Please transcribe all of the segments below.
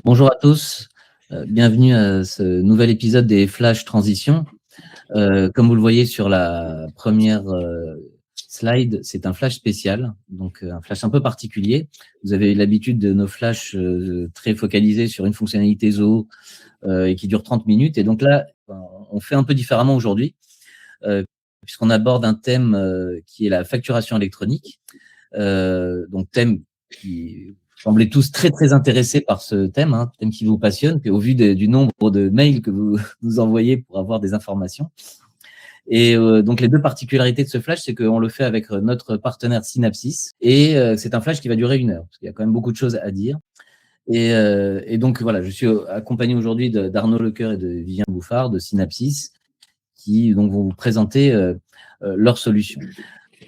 Bonjour à tous, bienvenue à ce nouvel épisode des Flash Transition. Comme vous le voyez sur la première slide, c'est un flash spécial, donc un flash un peu particulier. Vous avez l'habitude de nos flashs très focalisés sur une fonctionnalité Zoho et qui dure 30 minutes. Et donc là, on fait un peu différemment aujourd'hui, puisqu'on aborde un thème qui est la facturation électronique. Donc thème qui semblez tous très très intéressés par ce thème, thème qui vous passionne, puis au vu du nombre de mails que vous nous envoyez pour avoir des informations. Et donc les deux particularités de ce flash, c'est qu'on le fait avec notre partenaire Synapsys, et c'est un flash qui va durer 1 heure, parce qu'il y a quand même beaucoup de choses à dire. Et donc voilà, je suis accompagné aujourd'hui d'Arnaud Lecoeur et de Vivien Bouffard de Synapsys, qui donc vont vous présenter leurs solutions.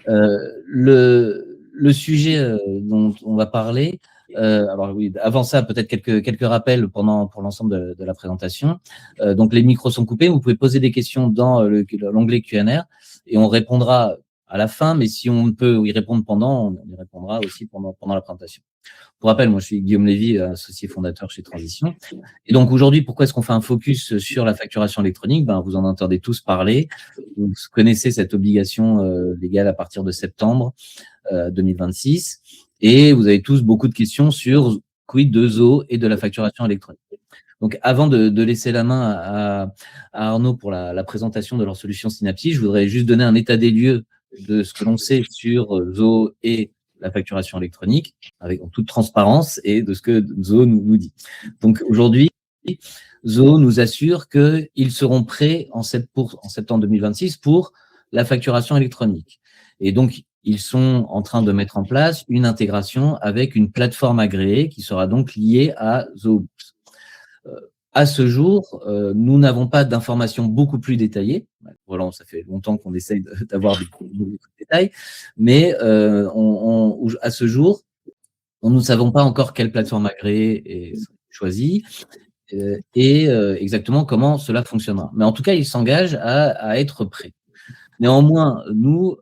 Le sujet dont on va parler, alors oui, avant ça, peut-être quelques rappels pour l'ensemble de la présentation. Donc les micros sont coupés, vous pouvez poser des questions dans l'onglet Q&A et on répondra à la fin, mais si on peut y répondre pendant, on y répondra aussi pendant la présentation. Pour rappel, moi je suis Guillaume Lévy, associé fondateur chez Transition. Et donc aujourd'hui, pourquoi est-ce qu'on fait un focus sur la facturation électronique? Vous en entendez tous parler. Vous connaissez cette obligation légale à partir de septembre 2026. Et vous avez tous beaucoup de questions sur quid de Zoho et de la facturation électronique. Donc, avant de laisser la main à Arnaud pour la présentation de leur solution Synapsys, je voudrais juste donner un état des lieux de ce que l'on sait sur Zoho et la facturation électronique, en toute transparence, et de ce que Zoho nous dit. Donc, aujourd'hui, Zoho nous assure qu'ils seront prêts en septembre 2026 pour la facturation électronique. Et donc, ils sont en train de mettre en place une intégration avec une plateforme agréée qui sera donc liée à Zoho. À ce jour, nous n'avons pas d'informations beaucoup plus détaillées. Voilà, ça fait longtemps qu'on essaye d'avoir des détails, mais à ce jour, nous ne savons pas encore quelle plateforme agréée est choisie et exactement comment cela fonctionnera. Mais en tout cas, ils s'engagent à être prêts. Néanmoins, nous,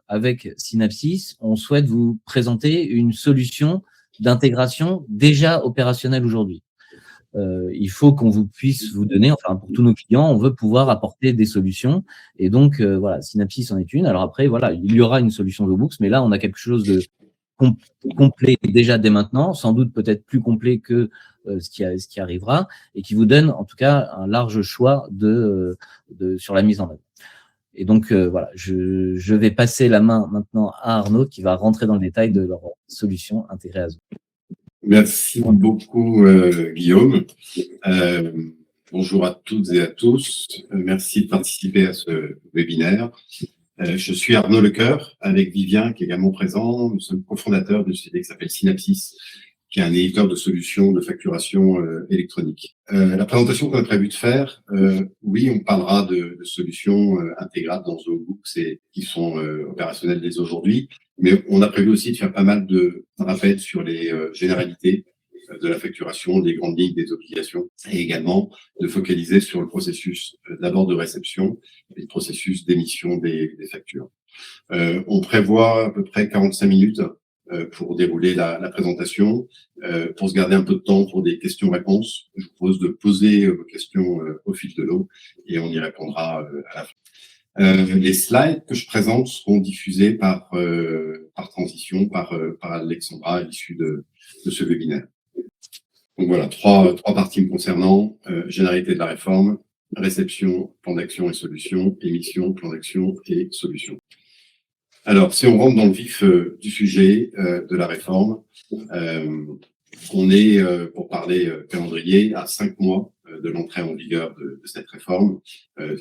avec Synapsys, on souhaite vous présenter une solution d'intégration déjà opérationnelle aujourd'hui. Il faut qu'on puisse vous donner, enfin pour tous nos clients, on veut pouvoir apporter des solutions. Et donc, voilà, Synapsys en est une. Alors après, voilà, il y aura une solution Zobooks, mais là, on a quelque chose de complet déjà dès maintenant, sans doute peut-être plus complet que ce qui arrivera, et qui vous donne en tout cas un large choix sur la mise en œuvre. Et donc, voilà, je vais passer la main maintenant à Arnaud qui va rentrer dans le détail de leur solution intégrée à Zoho. Merci beaucoup, Guillaume. Bonjour à toutes et à tous. Merci de participer à ce webinaire. Je suis Arnaud Lecoeur, avec Vivien, qui est également présent. Nous sommes cofondateurs d'une société qui s'appelle Synapsys, qui est un éditeur de solutions de facturation électronique. La présentation qu'on a prévu de faire, oui, on parlera de solutions intégrables dans Zobooks et qui sont opérationnelles dès aujourd'hui, mais on a prévu aussi de faire pas mal de rappels sur les généralités de la facturation, des grandes lignes des obligations, et également de focaliser sur le processus d'abord de réception et le processus d'émission des factures. On prévoit à peu près 45 minutes pour dérouler la présentation. Pour se garder un peu de temps pour des questions-réponses, je vous propose de poser vos questions au fil de l'eau et on y répondra à la fin. Les slides que je présente seront diffusés par Transition, par Alexandra à l'issue de ce webinaire. Donc voilà, trois parties me concernant, généralité de la réforme, réception, plan d'action et solution, émission, plan d'action et solution. Alors, si on rentre dans le vif du sujet de la réforme, on est, pour parler calendrier, à 5 mois de l'entrée en vigueur de cette réforme.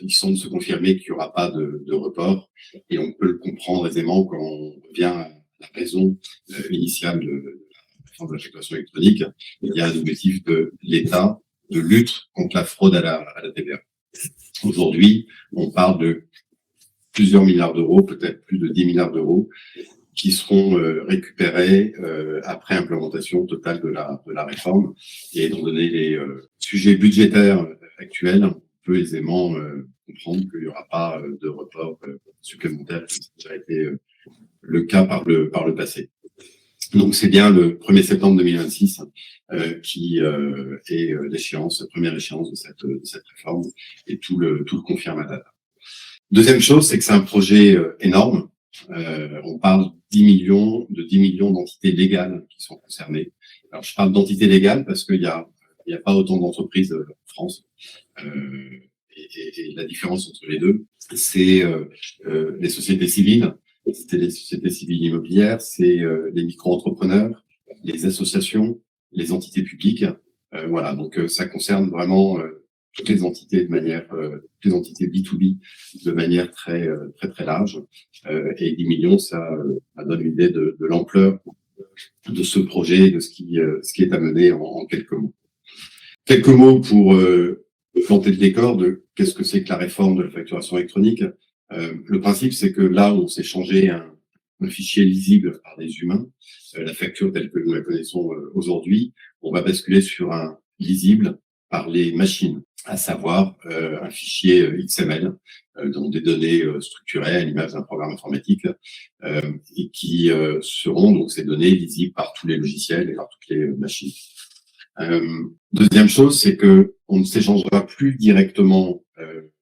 Il semble se confirmer qu'il n'y aura pas de report et on peut le comprendre aisément quand on revient à la raison initiale de la réforme de la facturation électronique. Il y a un objectif de l'État de lutte contre la fraude à la TVA. Aujourd'hui, on parle de plusieurs milliards d'euros, peut-être plus de 10 milliards d'euros, qui seront récupérés après implémentation totale de la réforme. Et étant donné les sujets budgétaires actuels, on peut aisément comprendre qu'il n'y aura pas de report supplémentaire, comme ça a été le cas par le passé. Donc, c'est bien le 1er septembre 2026 qui est l'échéance, première échéance de cette réforme, et tout le confirme à date. Deuxième chose, c'est que c'est un projet énorme. On parle de 10 millions d'entités légales qui sont concernées. Alors, je parle d'entités légales parce qu'il y a pas autant d'entreprises en France. Et la différence entre les deux, c'est les sociétés civiles, c'est les sociétés civiles immobilières, c'est les micro-entrepreneurs, les associations, les entités publiques. Voilà, donc ça concerne vraiment toutes les entités toutes les entités B2B de manière très large. Et 10 millions, ça donne une idée de l'ampleur de ce projet, de ce qui est à mener en quelques mots. Quelques mots pour planter le décor de qu'est-ce que c'est que la réforme de la facturation électronique. Le principe, c'est que là où on s'est changé un fichier lisible par des humains, la facture telle que nous la connaissons aujourd'hui, on va basculer sur un lisible par les machines, à savoir un fichier XML, donc des données structurées à l'image d'un programme informatique, et qui seront donc ces données lisibles par tous les logiciels et par toutes les machines. Deuxième chose, c'est que on ne s'échangera plus directement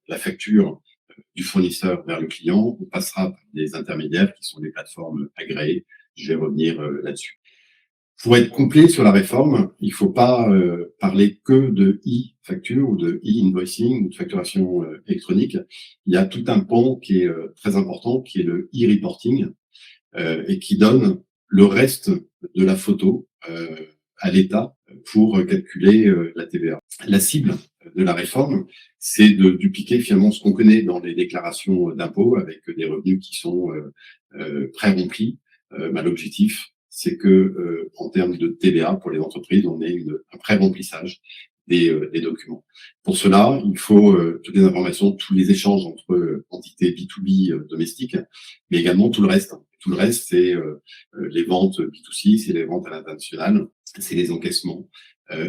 la facture du fournisseur vers le client, on passera par des intermédiaires qui sont des plateformes agréées. Je vais revenir là-dessus. Pour être complet sur la réforme, il ne faut pas parler que de e-facture ou de e-invoicing ou de facturation électronique. Il y a tout un pan qui est très important, qui est le e-reporting, et qui donne le reste de la photo à l'État pour calculer la TVA. La cible de la réforme, c'est de dupliquer finalement ce qu'on connaît dans les déclarations d'impôts avec des revenus qui sont pré-remplis. L'objectif, c'est que en termes de TVA pour les entreprises, on ait un pré-remplissage des documents. Pour cela, il faut toutes les informations, tous les échanges entre entités B2B domestiques, mais également tout le reste. Tout le reste, c'est les ventes B2C, c'est les ventes à l'international, c'est les encaissements,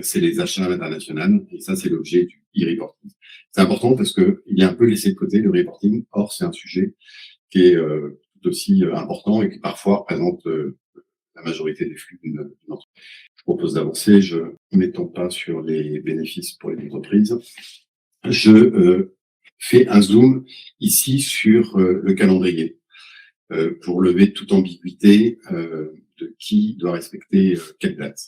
c'est les achats à l'international, et ça, c'est l'objet du e-reporting. C'est important parce que il est un peu laissé de côté, le reporting. Or, c'est un sujet qui est tout aussi important et qui parfois représente la majorité des flux d'une entreprise. Je propose d'avancer, je ne m'étends pas sur les bénéfices pour les entreprises. Je fais un zoom ici sur le calendrier pour lever toute ambiguïté de qui doit respecter quelle date.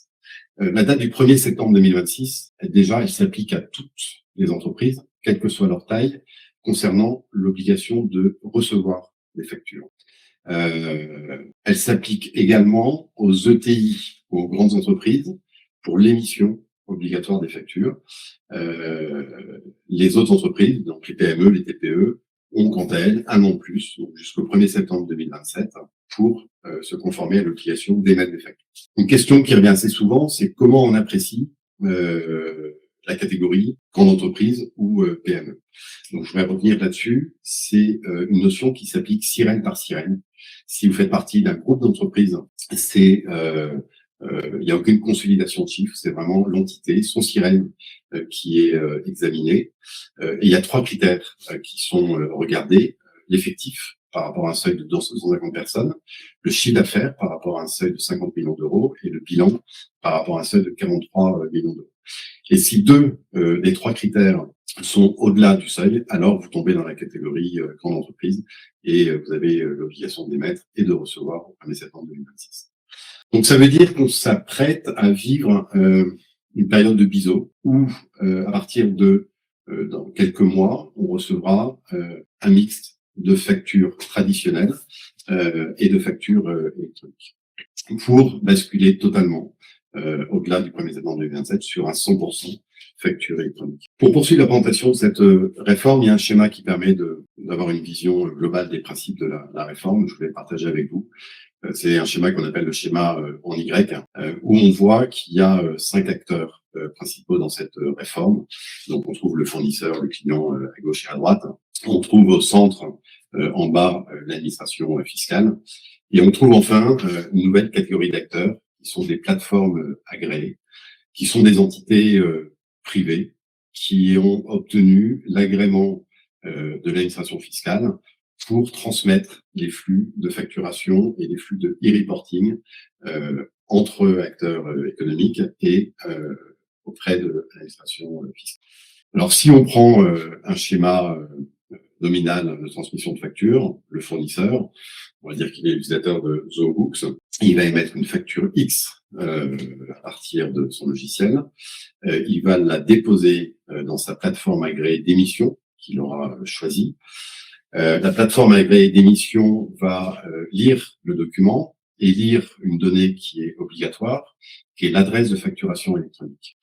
La date du 1er septembre 2026, elle s'applique à toutes les entreprises, quelle que soit leur taille, concernant l'obligation de recevoir les factures. Elle s'applique également aux ETI, aux grandes entreprises, pour l'émission obligatoire des factures. Les autres entreprises, donc les PME, les TPE, ont quant à elles un an de plus, donc jusqu'au 1er septembre 2027, pour se conformer à l'obligation d'émettre des factures. Une question qui revient assez souvent, c'est comment on apprécie la catégorie grande entreprise ou PME. Donc, je vais revenir là-dessus. C'est une notion qui s'applique sirène par sirène. Si vous faites partie d'un groupe d'entreprises, il n'y a aucune consolidation de chiffres, c'est vraiment l'entité, son sirène qui est examinée. Et il y a 3 critères qui sont regardés. L'effectif par rapport à un seuil de 250 personnes, le chiffre d'affaires par rapport à un seuil de 50 millions d'euros et le bilan par rapport à un seuil de 43 millions d'euros. Et si 2 des 3 critères sont au-delà du seuil, alors vous tombez dans la catégorie grande entreprise et vous avez l'obligation d'émettre et de recevoir au 1er septembre 2026. Donc ça veut dire qu'on s'apprête à vivre une période de biseau où à partir de dans quelques mois, on recevra un mix de factures traditionnelles et de factures électroniques pour basculer totalement au-delà du 1er septembre 2027 sur un 100% facture électronique. Pour poursuivre la présentation de cette réforme, il y a un schéma qui permet d'avoir une vision globale des principes de la réforme. Je voulais partager avec vous. C'est un schéma qu'on appelle le schéma en Y, où on voit qu'il y a 5 acteurs principaux dans cette réforme. Donc, on trouve le fournisseur, le client à gauche et à droite. On trouve au centre, en bas, l'administration fiscale. Et on trouve enfin une nouvelle catégorie d'acteurs qui sont des plateformes agréées, qui sont des entités privées qui ont obtenu l'agrément de l'administration fiscale pour transmettre les flux de facturation et les flux de e-reporting entre acteurs économiques et auprès de l'administration fiscale. Alors, si on prend un schéma nominal de transmission de facture, le fournisseur, on va dire qu'il est l'utilisateur de ZooBooks, il va émettre une facture X à partir de son logiciel. Il va la déposer dans sa plateforme agréée d'émission qu'il aura choisie. La plateforme agréée d'émission va lire le document et lire une donnée qui est obligatoire, qui est l'adresse de facturation électronique.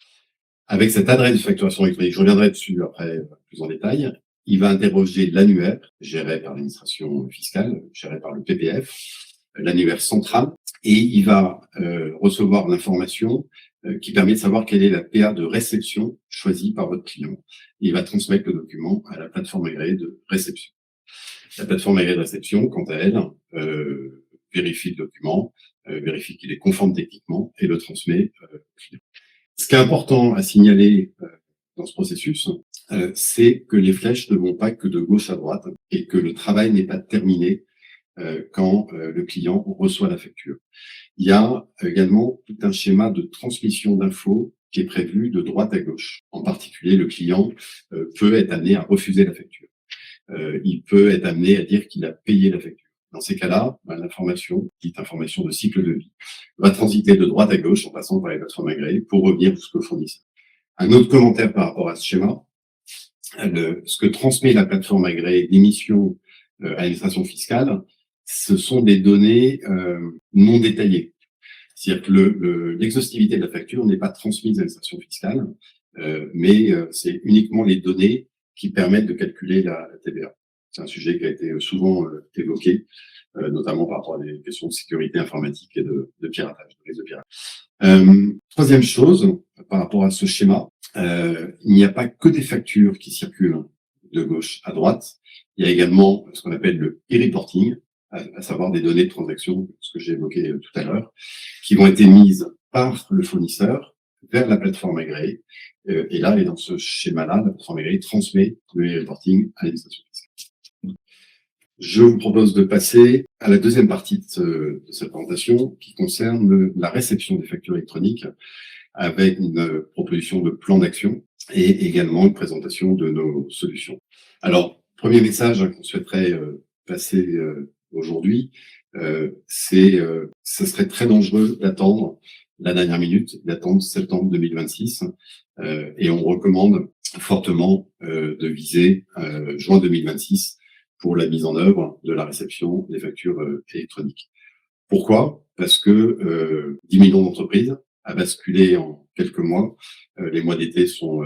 Avec cette adresse de facturation électronique, je reviendrai dessus après plus en détail, il va interroger l'annuaire géré par l'administration fiscale, géré par le PPF, l'annuaire central, et il va recevoir l'information qui permet de savoir quelle est la PA de réception choisie par votre client. Il va transmettre le document à la plateforme agréée de réception. La plateforme agréée de réception, quant à elle, vérifie le document, vérifie qu'il est conforme techniquement et le transmet au client. Ce qui est important à signaler dans ce processus, c'est que les flèches ne vont pas que de gauche à droite et que le travail n'est pas terminé quand le client reçoit la facture. Il y a également tout un schéma de transmission d'infos qui est prévu de droite à gauche. En particulier, le client peut être amené à refuser la facture. Il peut être amené à dire qu'il a payé la facture. Dans ces cas-là, l'information, dite information de cycle de vie, va transiter de droite à gauche en passant par les plateformes agréées pour revenir jusqu'au fournisseur. Un autre commentaire par rapport à ce schéma, ce que transmet la plateforme agréée d'émission à l'administration fiscale, ce sont des données non détaillées. C'est-à-dire que l'exhaustivité de la facture n'est pas transmise à l'administration fiscale, mais c'est uniquement les données qui permettent de calculer la TVA. C'est un sujet qui a été souvent évoqué, notamment par rapport à des questions de sécurité informatique et de piratage, de risque de piratage. Troisième chose, par rapport à ce schéma, il n'y a pas que des factures qui circulent de gauche à droite. Il y a également ce qu'on appelle le e-reporting, à savoir des données de transaction, ce que j'ai évoqué tout à l'heure, qui vont être mises par le fournisseur vers la plateforme agréée. Et là, et dans ce schéma-là, la plateforme agréée transmet le e-reporting à l'administration fiscale. Je vous propose de passer à la deuxième partie de cette présentation qui concerne la réception des factures électroniques avec une proposition de plan d'action et également une présentation de nos solutions. Alors, premier message qu'on souhaiterait passer aujourd'hui, ça serait très dangereux d'attendre la dernière minute, d'attendre septembre 2026, et on recommande fortement de viser juin 2026 pour la mise en œuvre de la réception des factures électroniques. Pourquoi? Parce que 10 millions d'entreprises à basculer en quelques mois. Les mois d'été sont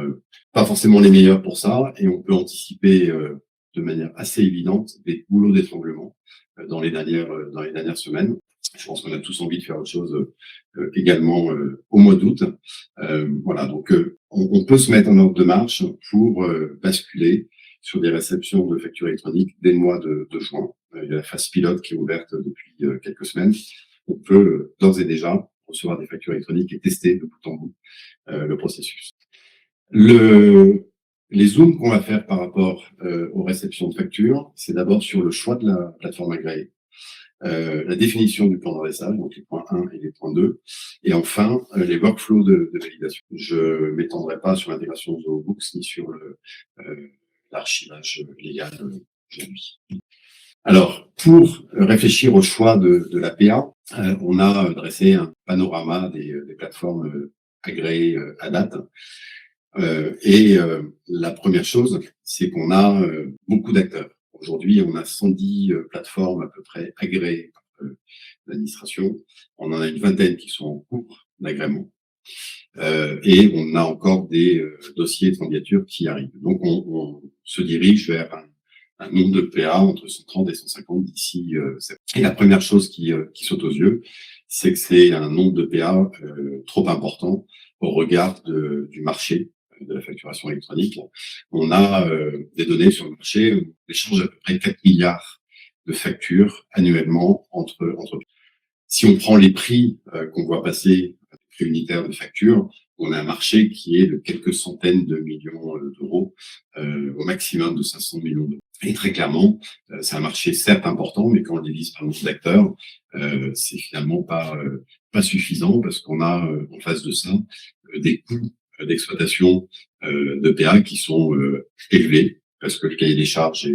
pas forcément les meilleurs pour ça, et on peut anticiper de manière assez évidente des boulots d'étranglement dans les dernières semaines. Je pense qu'on a tous envie de faire autre chose également au mois d'août. Voilà, donc on peut se mettre en ordre de marche pour basculer sur des réceptions de factures électroniques dès le mois de juin. Il y a la phase pilote qui est ouverte depuis quelques semaines. On peut d'ores et déjà recevoir des factures électroniques et tester de bout en bout le processus. Les zooms qu'on va faire par rapport aux réceptions de factures, c'est d'abord sur le choix de la plateforme agréée, la définition du plan d'adressage, donc les points 1 et les points 2, et enfin les workflows de validation. Je ne m'étendrai pas sur l'intégration de ZooBooks ni sur l'archivage légal aujourd'hui. Alors, pour réfléchir au choix de la PA, on a dressé un panorama des plateformes agréées à date. La première chose, c'est qu'on a beaucoup d'acteurs. Aujourd'hui, on a 110 plateformes à peu près agréées par l'administration. On en a une vingtaine qui sont en cours d'agrément. Et on a encore des dossiers de candidature qui arrivent. Donc, on se dirige vers un nombre de PA entre 130 et 150 d'ici septembre. Et la première chose qui saute aux yeux, c'est que c'est un nombre de PA trop important au regard du marché de la facturation électronique. On a des données sur le marché, on échange à peu près 4 milliards de factures annuellement entre entreprises. Si on prend les prix qu'on voit passer, les prix unitaires de factures, on a un marché qui est de quelques centaines de millions d'euros, au maximum de 500 millions d'euros. Et très clairement, c'est un marché certes important, mais quand on le divise par le nombre d'acteurs, c'est finalement pas suffisant parce qu'on a en face de ça des coûts d'exploitation de PA qui sont élevés parce que le cahier des charges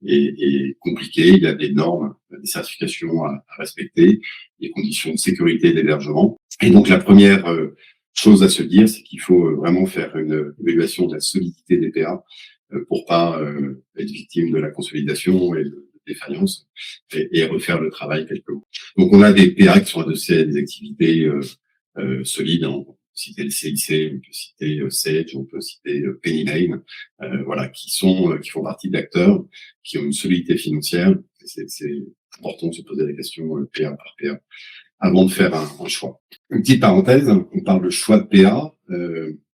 est compliqué, il y a des normes, des certifications à respecter, des conditions de sécurité d'hébergement. Et donc la première chose à se dire, c'est qu'il faut vraiment faire une évaluation de la solidité des PA pour pas être victime de la consolidation et de défaillance et refaire le travail quelque part. Donc on a des PA qui sont adossés à des activités solides. On peut citer le CIC, on peut citer Sage, on peut citer Penny Lane, voilà, qui font partie d'acteurs qui ont une solidité financière. C'est important de se poser la question PA par PA avant de faire un choix. Une petite parenthèse, on parle de choix de PA.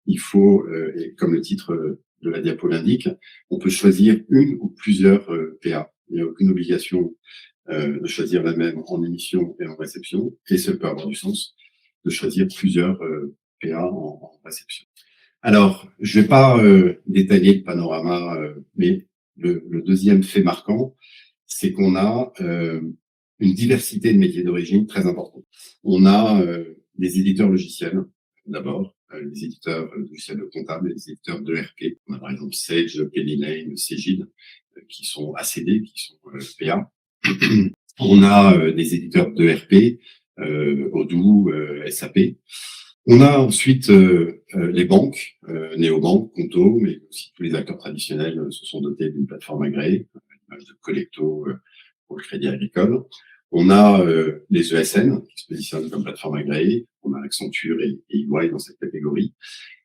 Il faut, et comme le titre de la diapo l'indique, on peut choisir une ou plusieurs PA. Il n'y a aucune obligation de choisir la même en émission et en réception, et ça peut avoir du sens de choisir plusieurs PA en réception. Alors, je vais pas détailler le panorama, mais le deuxième fait marquant, c'est qu'on a une diversité de métiers d'origine très importante. On a des éditeurs logiciels, d'abord, les éditeurs logiciels comptables, les éditeurs d'ERP. On a par exemple Sage, Penny Lane, Cegid, qui sont ACD, qui sont PA. On a des éditeurs d'ERP, Odoo, SAP. On a ensuite les banques, néobanques, Conto, mais aussi tous les acteurs traditionnels se sont dotés d'une plateforme agréée, l'image de Collecto pour le Crédit Agricole. On a les ESN qui se positionnent comme plateforme agréée. On a Accenture et EY dans cette catégorie.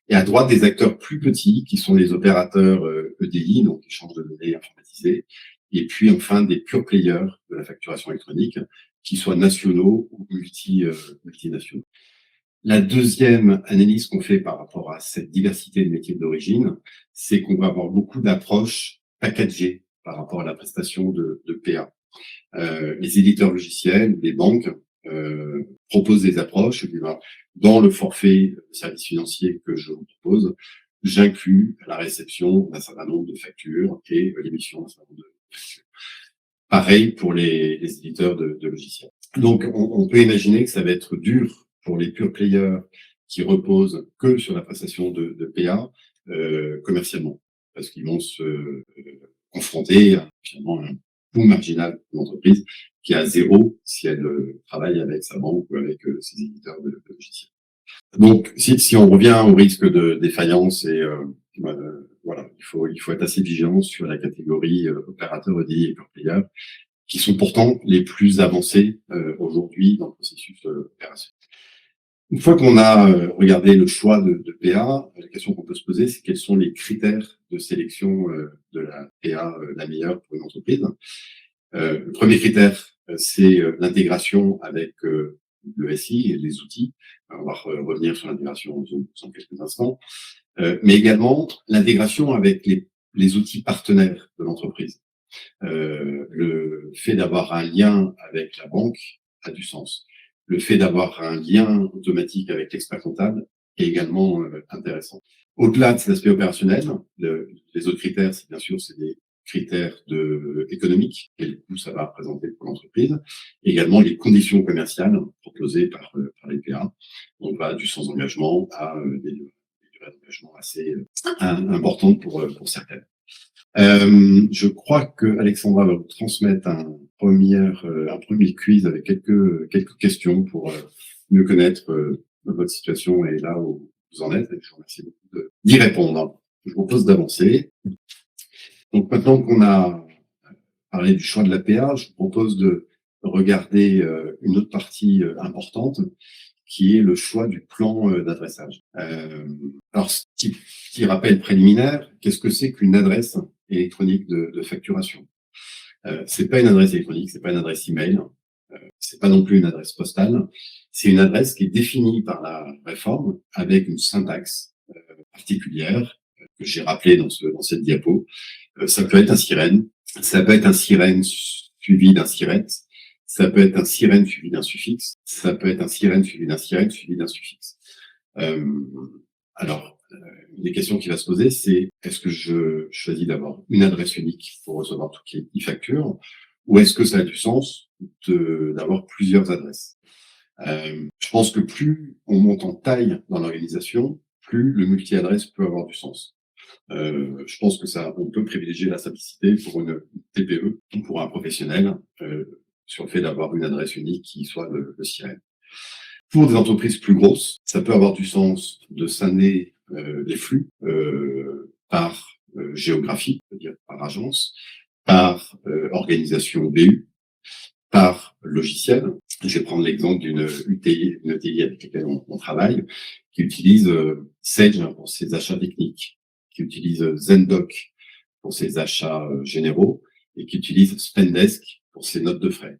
Et à droite, des acteurs plus petits qui sont les opérateurs EDI, donc échange de données informatisées. Et puis enfin des pure players de la facturation électronique, qui soient nationaux ou multinationaux. La deuxième analyse qu'on fait par rapport à cette diversité de métiers d'origine, c'est qu'on va avoir beaucoup d'approches packagées par rapport à la prestation de PA. Les éditeurs logiciels, les banques proposent des approches. Dans le forfait service financier que je vous propose, j'inclus la réception d'un certain nombre de factures et l'émission d'un certain nombre de factures. Pareil pour les éditeurs de logiciels. Donc, on peut imaginer que ça va être dur pour les pure players qui reposent que sur la prestation de PA commercialement, parce qu'ils vont se confronter à finalement un coût marginal de l'entreprise qui est à zéro si elle travaille avec sa banque ou avec ses éditeurs de logiciels. Donc, si on revient au risque de défaillance et voilà, il faut être assez vigilant sur la catégorie opérateurs EDI et pure player, qui sont pourtant les plus avancés aujourd'hui dans le processus opérationnel. Une fois qu'on a regardé le choix de PA, la question qu'on peut se poser, c'est quels sont les critères de sélection de la PA la meilleure pour une entreprise. Le premier critère, c'est l'intégration avec le SI et les outils. On va revenir sur l'intégration dans quelques instants. Mais également l'intégration avec les outils partenaires de l'entreprise. Le fait d'avoir un lien avec la banque a du sens. Le fait d'avoir un lien automatique avec l'expert comptable est également intéressant. Au-delà de cet aspect opérationnel, les autres critères, c'est bien sûr, c'est des critères économiques, quel coût ça va représenter pour l'entreprise, également les conditions commerciales proposées par les PA. On va du sans engagement à des durées d'engagement assez importantes pour certaines. Je crois que Alexandra va vous transmettre un premier quiz avec quelques questions pour mieux connaître votre situation et là où vous en êtes. Et je vous remercie beaucoup d'y répondre. Je vous propose d'avancer. Donc maintenant qu'on a parlé du choix de la PA, je vous propose de regarder une autre partie importante qui est le choix du plan d'adressage. Alors, petit rappel préliminaire, qu'est-ce que c'est qu'une adresse électronique de facturation? C'est pas une adresse électronique, c'est pas une adresse email, c'est pas non plus une adresse postale. C'est une adresse qui est définie par la réforme avec une syntaxe particulière que j'ai rappelée dans cette diapo. Ça peut être un sirène, ça peut être un sirène suivi d'un siret, ça peut être un sirène suivi d'un suffixe, ça peut être un sirène suivi d'un sirène suivi d'un suffixe. Alors, une des questions qui va se poser, c'est est-ce que je choisis d'avoir une adresse unique pour recevoir toutes les e-factures, ou est-ce que ça a du sens d'avoir plusieurs adresses? Je pense que plus on monte en taille dans l'organisation, plus le multi-adresse peut avoir du sens. Je pense que on peut privilégier la simplicité pour une TPE ou pour un professionnel sur le fait d'avoir une adresse unique qui soit le sirène. Pour des entreprises plus grosses, ça peut avoir du sens de scinder les flux par géographie, c'est-à-dire par agence, par organisation BU, par logiciel. Je vais prendre l'exemple d'une ETI avec laquelle on travaille, qui utilise Sage pour ses achats techniques, qui utilise Zendoc pour ses achats généraux et qui utilise Spendesk pour ses notes de frais.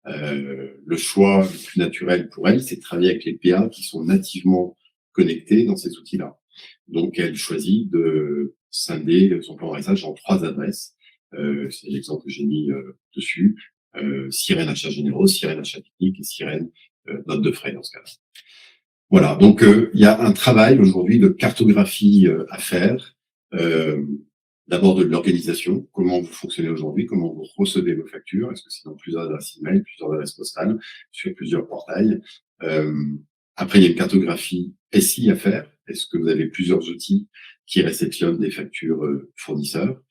Le choix le plus naturel pour elle, c'est de travailler avec les PA qui sont nativement connectés dans ces outils-là. Donc, elle choisit de scinder son plan d'adressage en 3 adresses. C'est l'exemple que j'ai mis dessus. Sirène achats généraux, Sirène achats techniques et Sirène notes de frais dans ce cas-là. Voilà, donc il y a un travail aujourd'hui de cartographie à faire. D'abord de l'organisation, comment vous fonctionnez aujourd'hui, comment vous recevez vos factures, est-ce que c'est dans plusieurs adresses email, plusieurs adresses postales, sur plusieurs portails. Après, il y a une cartographie SI à faire. Est-ce que vous avez plusieurs outils qui réceptionnent des factures fournisseurs?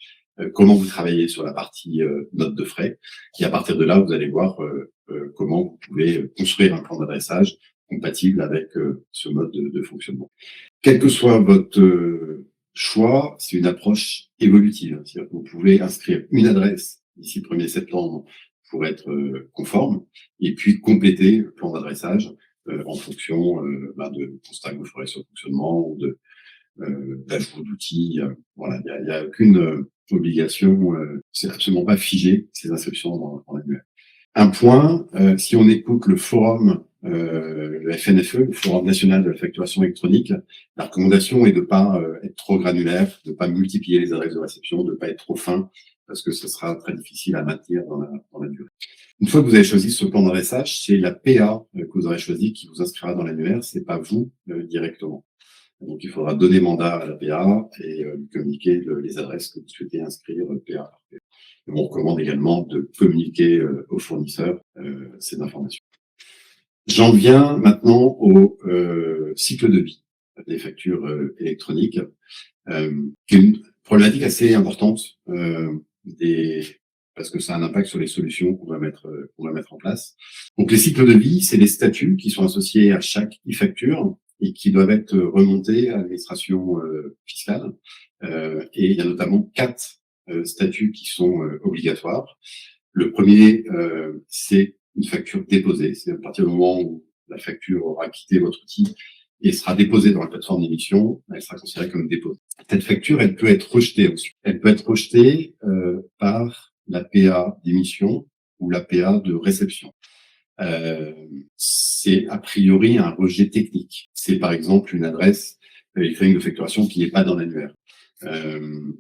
Comment vous travaillez sur la partie notes de frais? Et à partir de là, vous allez voir comment vous pouvez construire un plan d'adressage compatible avec ce mode de fonctionnement. Quel que soit votre choix, c'est une approche évolutive. C'est-à-dire que vous pouvez inscrire une adresse d'ici le 1er septembre pour être conforme et puis compléter le plan d'adressage en fonction de constats que vous ferez sur le fonctionnement ou d'ajout d'outils. Voilà, il n'y a aucune obligation, c'est absolument pas figé ces inscriptions dans l'annuaire. Un point, si on écoute le forum, le FNFE, le Forum national de la facturation électronique, la recommandation est de pas être trop granulaire, de pas multiplier les adresses de réception, de pas être trop fin, parce que ce sera très difficile à maintenir dans la durée. Une fois que vous avez choisi ce plan d'adressage, c'est la PA que vous aurez choisi qui vous inscrira dans l'annuaire, c'est pas vous directement. Donc, il faudra donner mandat à la PA et lui communiquer les adresses que vous souhaitez inscrire PA. On recommande également de communiquer aux fournisseurs ces informations. J'en viens maintenant au cycle de vie des factures électroniques, qui est une problématique assez importante parce que ça a un impact sur les solutions qu'on va mettre en place. Donc les cycles de vie, c'est les statuts qui sont associés à chaque e-facture et qui doivent être remontés à l'administration fiscale. Et il y a notamment 4 statuts qui sont obligatoires. Le premier, c'est une facture déposée. C'est à partir du moment où la facture aura quitté votre outil et sera déposée dans la plateforme d'émission, elle sera considérée comme déposée. Cette facture, elle peut être rejetée ensuite. Elle peut être rejetée par la PA d'émission ou la PA de réception. C'est a priori un rejet technique. C'est par exemple une adresse électronique de facturation qui n'est pas dans l'annuaire.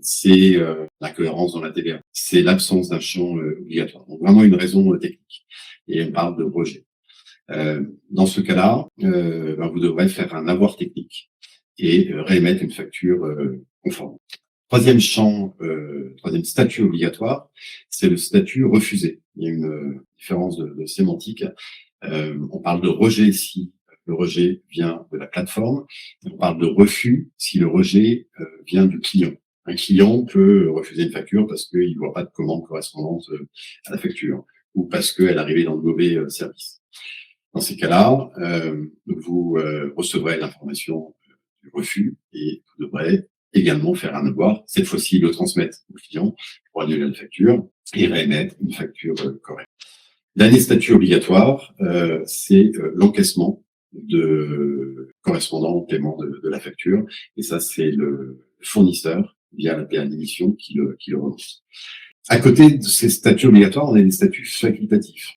C'est l'incohérence dans la TVA. C'est l'absence d'un champ obligatoire. Donc vraiment une raison technique. Et on parle de rejet. Dans ce cas-là, vous devrez faire un avoir technique et réémettre une facture conforme. Troisième statut obligatoire, c'est le statut refusé. Il y a une différence de sémantique. On parle de rejet si le rejet vient de la plateforme. On parle de refus si le rejet vient du client. Un client peut refuser une facture parce qu'il ne voit pas de commande correspondante à la facture ou parce qu'elle est arrivée dans le mauvais service. Dans ces cas-là, vous recevrez l'information du refus et vous devrez également faire un avoir, cette fois-ci le transmettre au client pour annuler la facture et réémettre une facture correcte. Dernier statut obligatoire, c'est l'encaissement correspondant au paiement de la facture. Et ça, c'est le fournisseur, via la PA d'émission, qui le remonte. À côté de ces statuts obligatoires, on a des statuts facultatifs.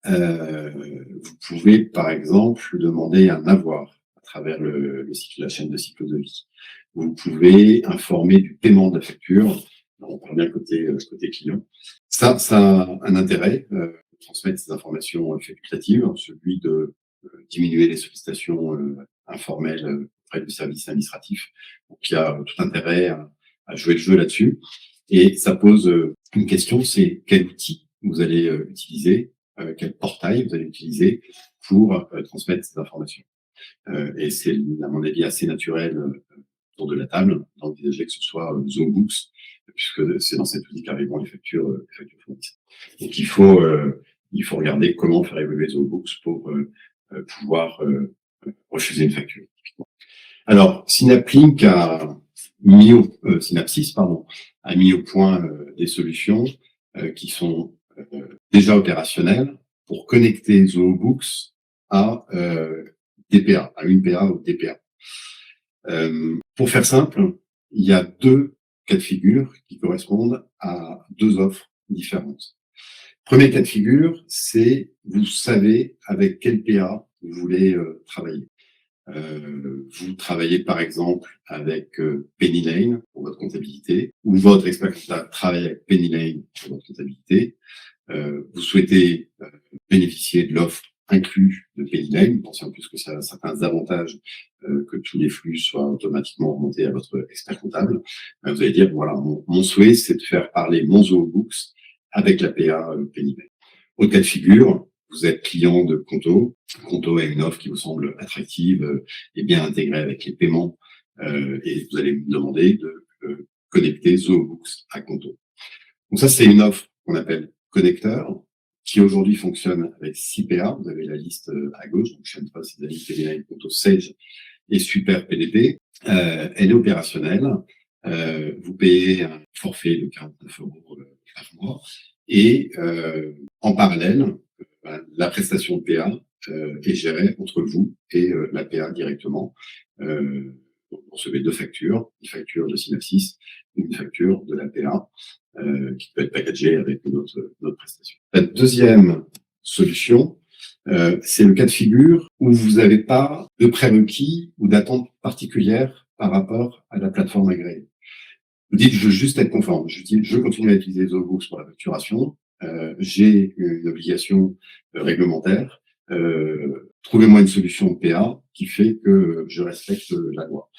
Vous pouvez, par exemple, demander un avoir à travers la chaîne de cycle de vie. Vous pouvez informer du paiement de la facture. On parle bien côté client. Ça a un intérêt, transmettre ces informations facultatives, celui de diminuer les sollicitations informelles auprès du service administratif. Donc, il y a tout intérêt à jouer le jeu là-dessus. Et ça pose une question, c'est quel outil vous allez utiliser, quel portail vous allez utiliser pour transmettre ces informations. Et c'est, à mon avis, assez naturel autour de la table d'envisager que ce soit ZooBooks, puisque c'est dans cet outil qu'arriveront les factures fournisseurs. Donc il faut regarder comment faire évoluer ZooBooks pour pouvoir refuser une facture. Alors, Synaplink Synapsys a mis au point des solutions qui sont déjà opérationnelles pour connecter ZooBooks à DPA, à une PA ou DPA. Pour faire simple, il y a deux cas de figure qui correspondent à deux offres différentes. Premier cas de figure, c'est vous savez avec quel PA vous voulez travailler. Vous travaillez par exemple avec Penny Lane pour votre comptabilité, ou votre expert comptable travaille avec Penny Lane pour votre comptabilité. Vous souhaitez bénéficier de l'offre inclus de Penny Lane, pensez en plus que ça a certains avantages que tous les flux soient automatiquement remontés à votre expert comptable. Vous allez dire, voilà, mon souhait, c'est de faire parler mon ZooBooks avec la PA Penny Lane. Autre cas de figure, vous êtes client de Conto. Conto a une offre qui vous semble attractive et bien intégrée avec les paiements et vous allez me demander de connecter ZooBooks à Conto. Donc ça, c'est une offre qu'on appelle connecteur qui aujourd'hui fonctionne avec 6 PA. Vous avez la liste à gauche, donc Chaintrust, Cidali, PDA, Conto, Sage et Super PDP. Elle est opérationnelle. Vous payez un forfait de 49 € par mois et en parallèle, la prestation de PA est gérée entre vous et la PA directement. Vous recevez deux factures, une facture de Synapsys et une facture de la PA qui peut être packagée avec notre prestation. La deuxième solution, c'est le cas de figure où vous n'avez pas de prérequis ou d'attente particulière par rapport à la plateforme agréée. Vous dites, je veux juste être conforme. Je continue à utiliser ZooBooks pour la facturation. J'ai une obligation réglementaire. Trouvez-moi une solution PA qui fait que je respecte la loi.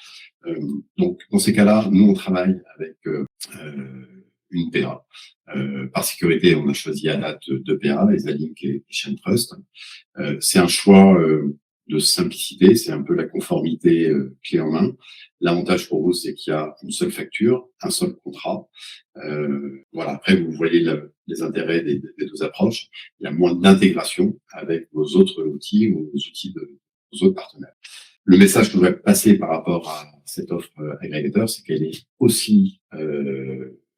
Donc, dans ces cas-là, nous, on travaille avec une PA. Par sécurité, on a choisi à date deux PA, Exalink et Chaintrust. C'est un choix de simplicité, c'est un peu la conformité clé en main. L'avantage pour vous, c'est qu'il y a une seule facture, un seul contrat. Voilà. Après, vous voyez les intérêts des deux approches. Il y a moins d'intégration avec vos autres outils ou vos outils de vos autres partenaires. Le message que je voudrais passer par rapport à cette offre agrégateur, c'est qu'elle est aussi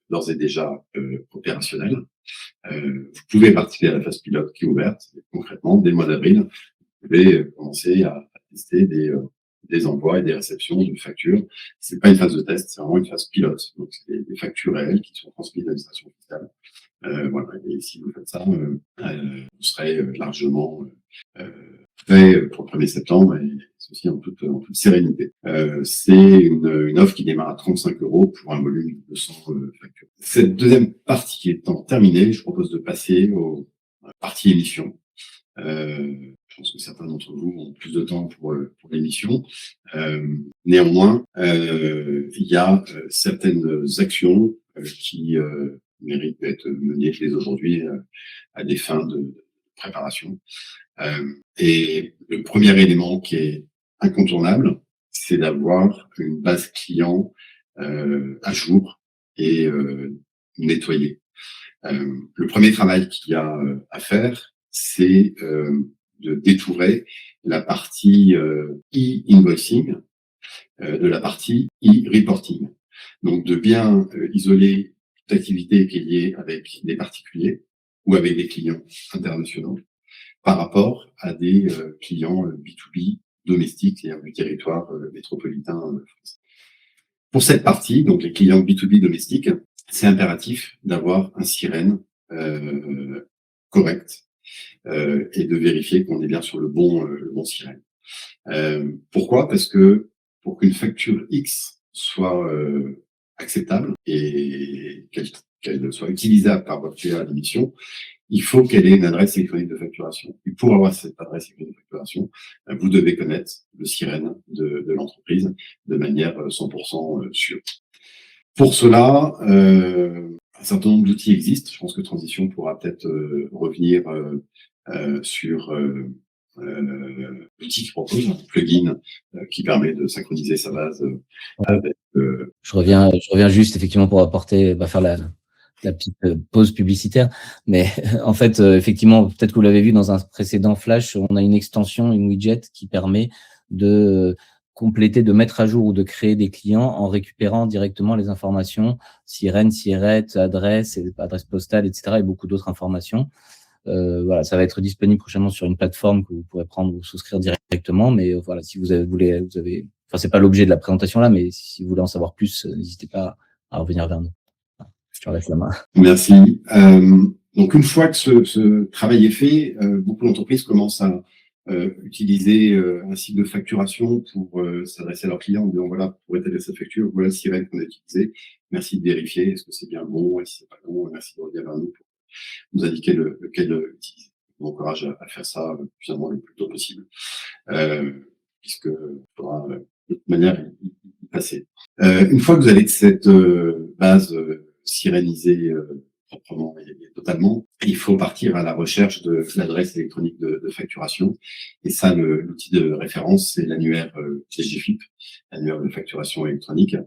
d'ores et déjà opérationnelle. Vous pouvez participer à la phase pilote qui est ouverte. Concrètement, dès le mois d'avril, vous pouvez commencer à tester des envois et des réceptions de factures. C'est pas une phase de test, c'est vraiment une phase pilote. Donc, c'est des factures réelles qui sont transmises à l'administration fiscale. Voilà. Et si vous faites ça, vous serez largement prêt pour le 1er septembre et ceci en toute sérénité. C'est une offre qui démarre à 35 € pour un volume de 200 factures. Cette deuxième partie étant terminée, je propose de passer aux parties émissions. Je pense que certains d'entre vous ont plus de temps pour l'émission. Néanmoins, il y a certaines actions qui méritent d'être menées dès aujourd'hui à des fins de préparation. Et le premier élément qui est incontournable, c'est d'avoir une base client à jour et nettoyée. Le premier travail qu'il y a à faire, c'est de détourer la partie e-invoicing de la partie e-reporting. Donc, de bien isoler toute activité qui est liée avec des particuliers ou avec des clients internationaux par rapport à des clients B2B domestiques, c'est-à-dire du territoire métropolitain français. Pour cette partie, donc les clients B2B domestiques, c'est impératif d'avoir un sirène correct et de vérifier qu'on est bien sur le bon sirène. Pourquoi? Parce que pour qu'une facture X soit acceptable et qu'elle soit utilisable par votre PA d'émission, il faut qu'elle ait une adresse électronique de facturation. Et pour avoir cette adresse électronique de facturation, vous devez connaître le sirène de l'entreprise de manière 100% sûre. Pour cela, un certain nombre d'outils existent. Je pense que Transition pourra peut-être revenir sur l'outil qui propose, un plugin qui permet de synchroniser sa base avec... Je reviens juste effectivement pour apporter, faire la petite pause publicitaire. Mais en fait, effectivement, peut-être que vous l'avez vu dans un précédent flash, on a une extension, une widget qui permet de compléter, de mettre à jour ou de créer des clients en récupérant directement les informations, sirène, sirette, adresse postale, etc. et beaucoup d'autres informations. Voilà, ça va être disponible prochainement sur une plateforme que vous pourrez prendre ou souscrire directement. Mais voilà, si vous avez, enfin, c'est pas l'objet de la présentation là, mais si vous voulez en savoir plus, n'hésitez pas à revenir vers nous. Je laisse la main. Merci. Donc, une fois que ce travail est fait, beaucoup d'entreprises commencent à utiliser un site de facturation pour s'adresser à leurs clients en disant voilà, pour établir cette facture, voilà le sirène qu'on a utilisé. Merci de vérifier, est-ce que c'est bien bon, et si c'est pas bon, merci de revenir vers nous pour nous indiquer lequel utiliser. On encourage à faire ça finalement le plus tôt possible, puisque il faudra de toute manière y passer. Une fois que vous avez cette base sirénisée proprement et totalement, il faut partir à la recherche de l'adresse électronique de facturation. Et ça, l'outil de référence, c'est l'annuaire DGFIP, l'annuaire de facturation électronique.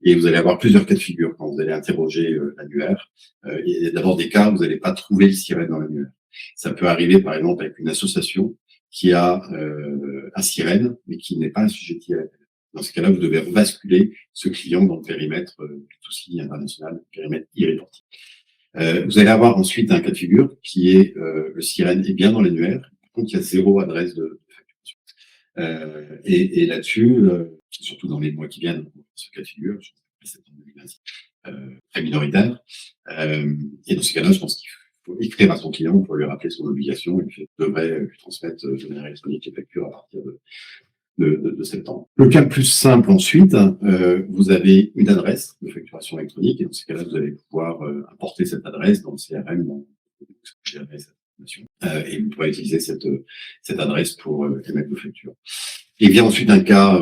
Et vous allez avoir plusieurs cas de figure quand vous allez interroger l'annuaire. Il y a d'abord des cas où vous n'allez pas trouver le sirène dans l'annuaire. Ça peut arriver, par exemple, avec une association qui a un sirène, mais qui n'est pas assujetti à la. Dans ce cas-là, vous devez basculer ce client dans le périmètre B2C international, le périmètre e-reporting. Vous allez avoir ensuite un cas de figure qui est le sirène est bien dans l'annuaire, par contre il y a 0 adresse de facturation. Et là-dessus, surtout dans les mois qui viennent, ce cas de figure, je pense que c'est très minoritaire. Et dans ce cas-là, je pense qu'il faut écrire à son client pour lui rappeler son obligation et qu'il devrait lui transmettre de manière électronique les factures à partir de septembre. Le cas le plus simple ensuite, vous avez une adresse de facturation électronique et dans ce cas-là, vous allez pouvoir importer cette adresse dans le CRM, dans gérer cette information, et vous pourrez utiliser cette adresse pour émettre vos factures. Et vient ensuite un cas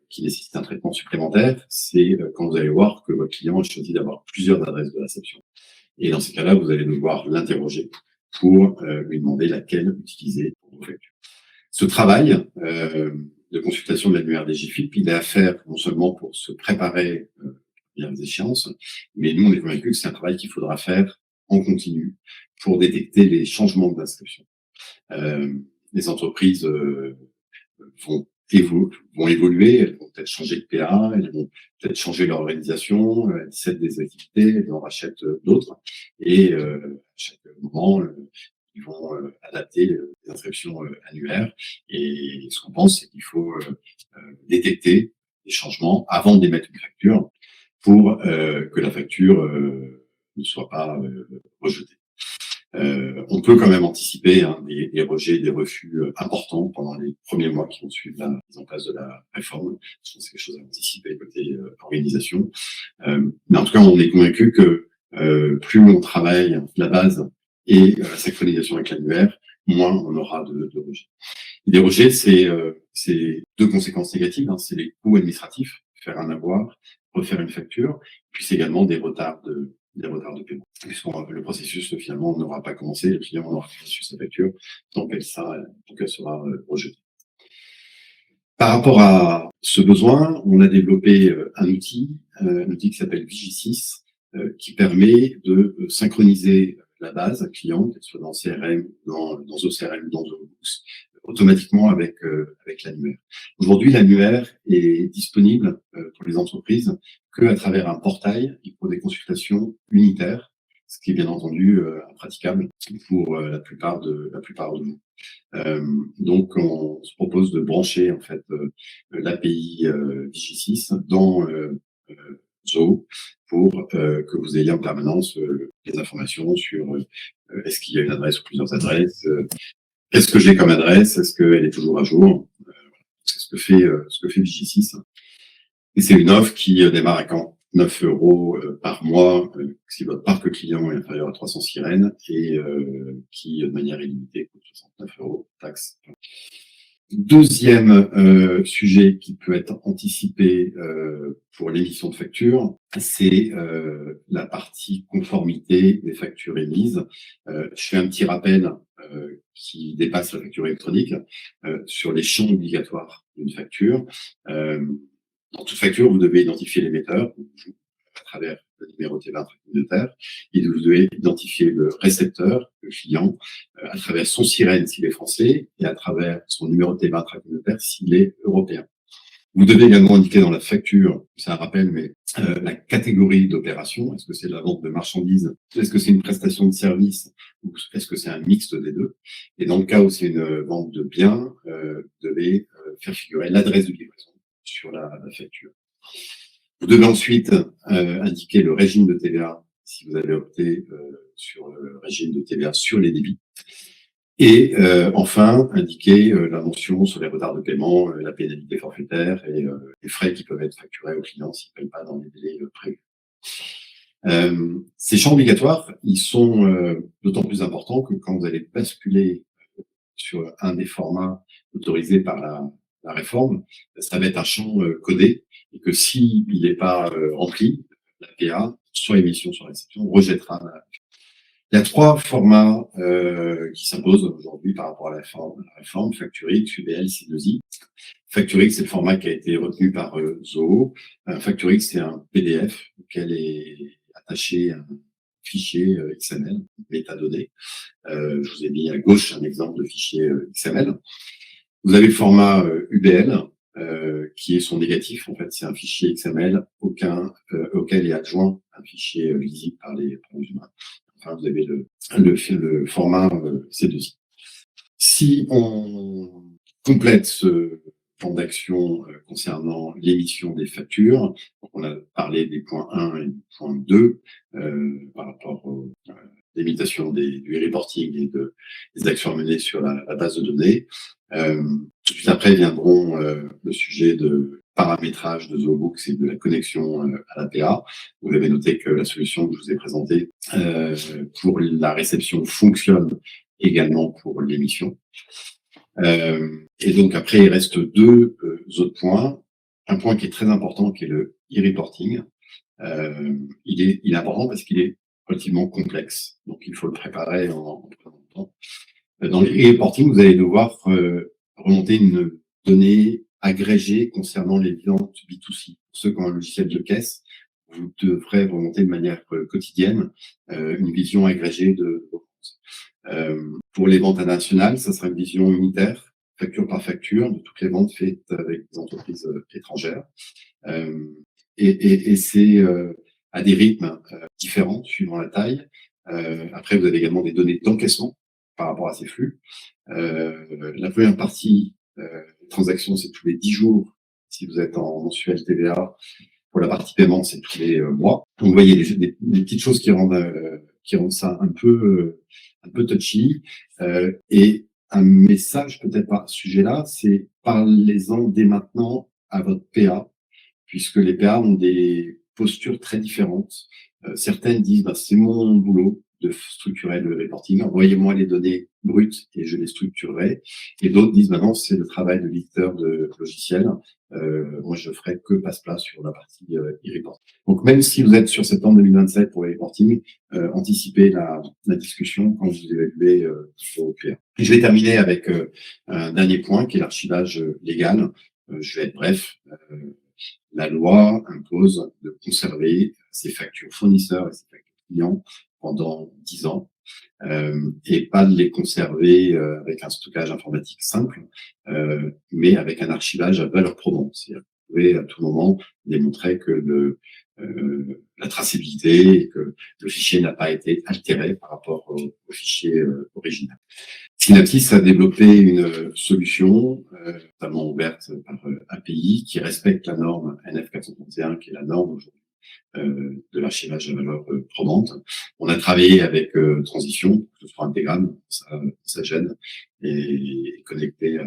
qui nécessite un traitement supplémentaire, c'est quand vous allez voir que votre client a choisi d'avoir plusieurs adresses de réception. Et dans ces cas-là, vous allez devoir l'interroger pour lui demander laquelle utiliser pour vos factures. Ce travail de consultation de l'annuaire DGFIP, il est à faire non seulement pour se préparer bien les échéances, mais nous, on est convaincus que c'est un travail qu'il faudra faire en continu pour détecter les changements d'inscription. Les entreprises vont évoluer, elles vont peut-être changer de PA, elles vont peut-être changer leur organisation, elles cèdent des activités, elles en rachètent d'autres, et à chaque moment, ils vont adapter les inscriptions annuaires. Et ce qu'on pense, c'est qu'il faut détecter les changements avant d'émettre une facture pour que la facture ne soit pas rejetée. On peut quand même anticiper des rejets, des refus importants pendant les premiers mois qui vont suivre la mise en place de la réforme. Je pense que c'est quelque chose à anticiper côté organisation. Mais en tout cas, on est convaincu que plus on travaille la base et la synchronisation avec l'annuaire, moins on aura de rejets. Des rejets, c'est 2 conséquences négatives. C'est les coûts administratifs, faire un avoir, refaire une facture, puis c'est également des retards de paiement. Le processus, finalement, n'aura pas commencé, le client n'aura pas reçu sa facture, tant qu'elle sera rejetée. Par rapport à ce besoin, on a développé un outil qui s'appelle Vigi6, qui permet de synchroniser la base client, qu'elle soit dans CRM, dans OCRM, dans ZooBooks, automatiquement avec l'annuaire. Aujourd'hui, l'annuaire est disponible pour les entreprises qu'à travers un portail et pour des consultations unitaires, ce qui est bien entendu impraticable pour la plupart de nous. Donc, on se propose de brancher en fait l'API Vigi6 dans Zoo pour que vous ayez en permanence les informations sur est-ce qu'il y a une adresse ou plusieurs adresses, qu'est-ce que j'ai comme adresse, est-ce qu'elle est toujours à jour, c'est ce que fait Vigi6. Et c'est une offre qui démarre 9 € par mois si votre parc client est inférieur à 300 sirènes et qui, de manière illimitée, coûte 69 € taxe. Deuxième sujet qui peut être anticipé pour l'émission de factures, c'est la partie conformité des factures émises. Je fais un petit rappel qui dépasse la facture électronique sur les champs obligatoires d'une facture. Dans toute facture, vous devez identifier l'émetteur à travers le numéro TVA intracommunautaire, et vous devez identifier le récepteur, le client, à travers son sirène s'il est français et à travers son numéro de TVA intracommunautaire s'il est européen. Vous devez également indiquer dans la facture, c'est un rappel, mais la catégorie d'opération. Est-ce que c'est de la vente de marchandises? Est-ce que c'est une prestation de service? Ou est-ce que c'est un mixte des deux? Et dans le cas où c'est une vente de biens, vous devez faire figurer l'adresse de livraison sur la facture. Vous devez ensuite indiquer le régime de TVA si vous avez opté sur le régime de TVA sur les débits. Et enfin, indiquer la mention sur les retards de paiement, la pénalité forfaitaire et les frais qui peuvent être facturés aux clients s'ils ne payent pas dans les délais prévus. Ces champs obligatoires, ils sont d'autant plus importants que quand vous allez basculer sur un des formats autorisés par la réforme, ça va être un champ codé et que s'il n'est pas rempli, la PA, soit émission, soit réception, rejettera la. Il y a 3 formats qui s'imposent aujourd'hui par rapport à la réforme, Facturix, UBL, C2I. Facturix, c'est le format qui a été retenu par Zoho. Facturix, c'est un PDF auquel est attaché un fichier XML, métadonnées. Je vous ai mis à gauche un exemple de fichier XML. Vous avez le format UBL, qui est son négatif. En fait, c'est un fichier XML auquel est adjoint un fichier lisible par les humains. Enfin, vous avez le format C2I. Si on complète ce plan d'action concernant l'émission des factures, on a parlé des points 1 et du point 2 par rapport à l'imitation du reporting et des actions menées sur la base de données. Tout de suite après viendront le sujet de paramétrage de ZooBooks et de la connexion à l'APA. Vous avez noté que la solution que je vous ai présentée pour la réception fonctionne également pour l'émission. Et donc après, il reste 2 autres points. Un point qui est très important, qui est le e-reporting. Il est important parce qu'il est relativement complexe. Donc, il faut le préparer en prenant le temps. Dans le e-reporting, vous allez devoir remonter une donnée agrégée concernant les ventes B2C. Pour ceux qui ont un logiciel de caisse, vous devrez remonter de manière quotidienne une vision agrégée de vos ventes. Pour les ventes internationales, ça sera une vision unitaire, facture par facture, de toutes les ventes faites avec des entreprises étrangères. Et c'est à des rythmes différents suivant la taille. Après, vous avez également des données d'encaissement par rapport à ces flux. La première partie des transactions, c'est tous les 10 jours si vous êtes en mensuel TVA. Pour la partie paiement, c'est tous les mois. Donc, vous voyez des petites choses qui rendent ça un peu touchy. Et un message peut-être par ce sujet-là, c'est parlez-en dès maintenant à votre PA, puisque les PA ont des postures très différentes. Certaines disent c'est mon boulot de structurer le reporting, envoyez-moi les données brutes et je les structurerai. Et d'autres disent non, c'est le travail de l'éditeur de logiciel. Moi, je ferai que passe-plat sur la partie e-report. Donc, même si vous êtes sur septembre 2027 pour le reporting, anticipez la discussion quand vous évaluez vos PA. Et je vais terminer avec un dernier point qui est l'archivage légal. Je vais être bref. La loi impose de conserver ses factures fournisseurs et ses factures clients pendant 10 ans et pas de les conserver avec un stockage informatique simple, mais avec un archivage à valeur probante. C'est-à-dire que vous pouvez à tout moment démontrer que la traçabilité et que le fichier n'a pas été altéré par rapport au fichier original. Synapsys a développé une solution totalement ouverte par API qui respecte la norme NF431, qui est la norme aujourd'hui de l'archivage à valeur probante. On a travaillé avec Transition, que ce soit intégrable, ça gêne, et connecté à.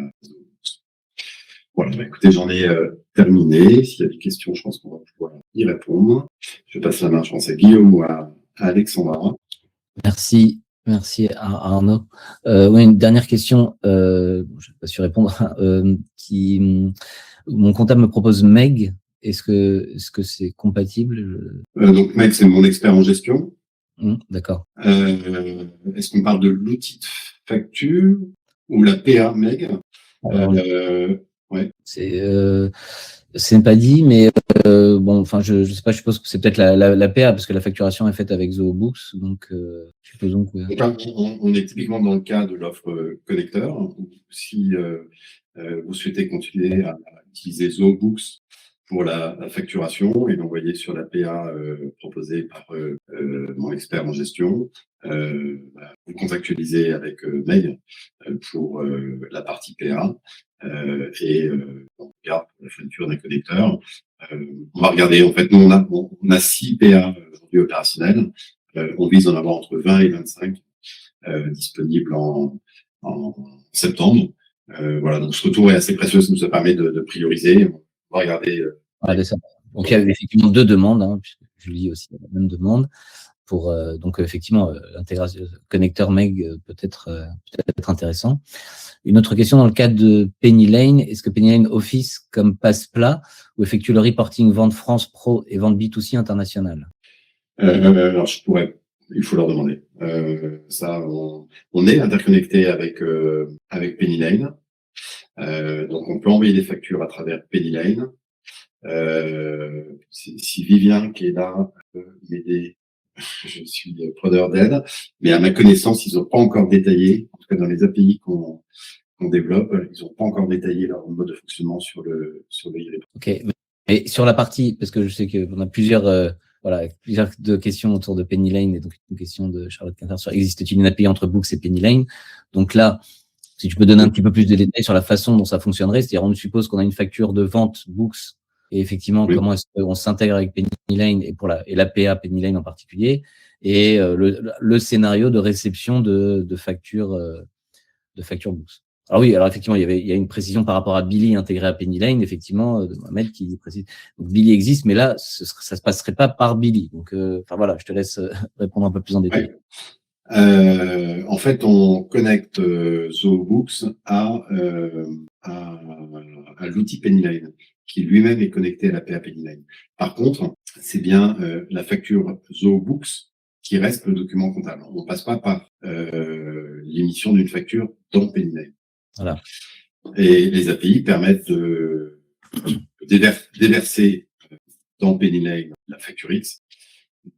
Voilà, bah, écoutez, j'en ai terminé. S'il y a des questions, je pense qu'on va pouvoir y répondre. Je passe la main, je pense, à Guillaume ou à Alexandra. Merci. Merci Arnaud. Oui, une dernière question, je ne vais pas su répondre, mon comptable me propose Meg. Est-ce que c'est compatible? Donc, Meg, c'est mon expert en gestion. D'accord. Est-ce qu'on parle de l'outil de facture ou la PA, Meg? Ouais. C'est pas dit, mais bon, enfin, je sais pas, je suppose que c'est peut-être la PA, parce que la facturation est faite avec ZooBooks, donc supposons que... On est typiquement dans le cas de l'offre connecteur. Si vous souhaitez continuer à utiliser ZooBooks pour la facturation et l'envoyer sur la PA proposée par mon expert en gestion, vous contractualisez avec Meg pour la partie PA et on regarde pour la fourniture d'un connecteur. On va regarder, en fait, nous on a 6 PA aujourd'hui opérationnels. On vise d'en avoir entre 20 et 25 disponibles en septembre. Voilà, donc ce retour est assez précieux, ça nous permet de prioriser. On va regarder. Donc il y a effectivement 2 demandes, hein, puisque Julie aussi a la même demande. Donc effectivement, l'intégration connecteur Meg peut être intéressant. Une autre question dans le cadre de Penny Lane, est-ce que Penny Lane Office comme passe plat ou effectue le reporting vente France Pro et vente B2C international? Alors il faut leur demander. Ça, on est interconnecté avec Penny Lane. Donc on peut envoyer des factures à travers Penny Lane. Si Vivien qui est là peut m'aider, je suis preneur d'aide, mais à ma connaissance, ils n'ont pas encore détaillé, en tout cas dans les API qu'on développe, ils n'ont pas encore détaillé leur mode de fonctionnement sur le e-report. Ok, et sur la partie, parce que je sais qu'on a plusieurs de questions autour de Penny Lane, et donc une question de Charlotte Quinter sur existe-t-il une API entre Books et Penny Lane? Donc là, si tu peux donner un petit peu plus de détails sur la façon dont ça fonctionnerait, c'est-à-dire on suppose qu'on a une facture de vente Books, et effectivement, comment est-ce qu'on s'intègre avec Penny Lane et l'APA Penny Lane en particulier, et le scénario de réception de factures Books. Alors oui, alors effectivement, il y a une précision par rapport à Billy intégré à Penny Lane, effectivement, de Mohamed qui précise. Donc Billy existe, mais là, ça se passerait pas par Billy. Donc, enfin voilà, je te laisse répondre un peu plus en détail. En fait, on connecte ZooBooks à l'outil Penny Lane, qui lui-même est connecté à la PA Penny Lane. Par contre, c'est bien la facture ZooBooks qui reste le document comptable. On ne passe pas par l'émission d'une facture dans Penny Lane. Voilà. Et les API permettent de déverser dans Penny Lane la facture X,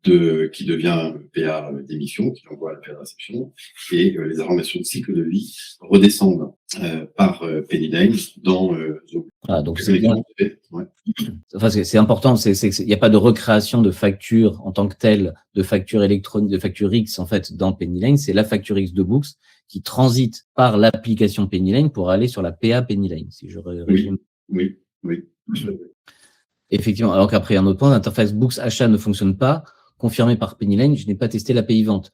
qui devient PA d'émission, qui envoie à la PA de réception, et les informations de cycle de vie redescendent par Penny Lane dans ZooBooks. Ah, donc c'est bien. Ouais. Enfin, c'est important, il n'y a pas de recréation de facture en tant que telle, de facture électronique, de facture X en fait dans Penny Lane, c'est la facture X de Books qui transite par l'application Penny Lane pour aller sur la PA Penny Lane, si je résume. Oui. Effectivement, alors qu'après, un autre point, l'interface Books achat ne fonctionne pas, confirmé par Penny Lane, je n'ai pas testé l'API vente.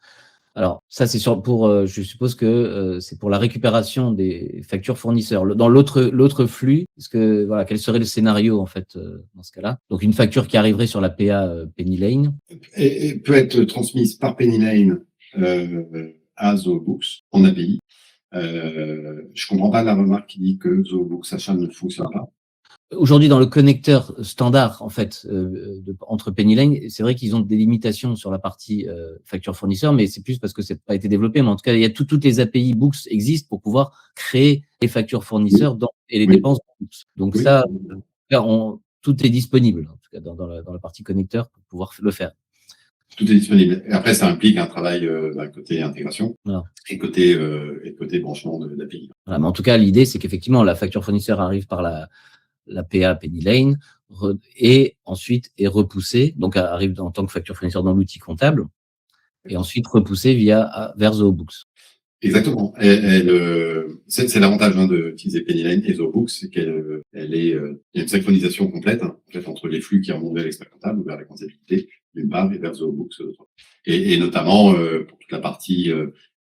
Alors, ça, c'est je suppose que c'est pour la récupération des factures fournisseurs. Dans l'autre flux, voilà, quel serait le scénario, en fait, dans ce cas-là? Donc, une facture qui arriverait sur la PA Penny Lane. Et peut être transmise par Penny Lane à ZooBooks en API. Je comprends pas la remarque qui dit que ZooBooks achat ne fonctionne pas. Aujourd'hui, dans le connecteur standard, en fait, entre Penny Lane, c'est vrai qu'ils ont des limitations sur la partie facture fournisseur, mais c'est plus parce que ça n'a pas été développé. Mais en tout cas, il y a toutes les API Books existent pour pouvoir créer les factures fournisseurs et les dépenses Books. Donc ça, tout est disponible, en tout cas dans la partie connecteur pour pouvoir le faire. Tout est disponible. Et après, ça implique un travail d'un côté intégration et côté branchement de l'API. Voilà, mais en tout cas, l'idée, c'est qu'effectivement, la facture fournisseur arrive par la PA Penny Lane et ensuite est repoussée, donc arrive en tant que facture fournisseur dans l'outil comptable et ensuite repoussée vers ZooBooks. Exactement. C'est l'avantage d'utiliser Penny Lane et ZooBooks, c'est qu'il y a une synchronisation complète en fait, entre les flux qui remontent vers l'expert comptable ou vers la comptabilité d'une part et vers ZooBooks d'autre part. Et notamment pour toute la partie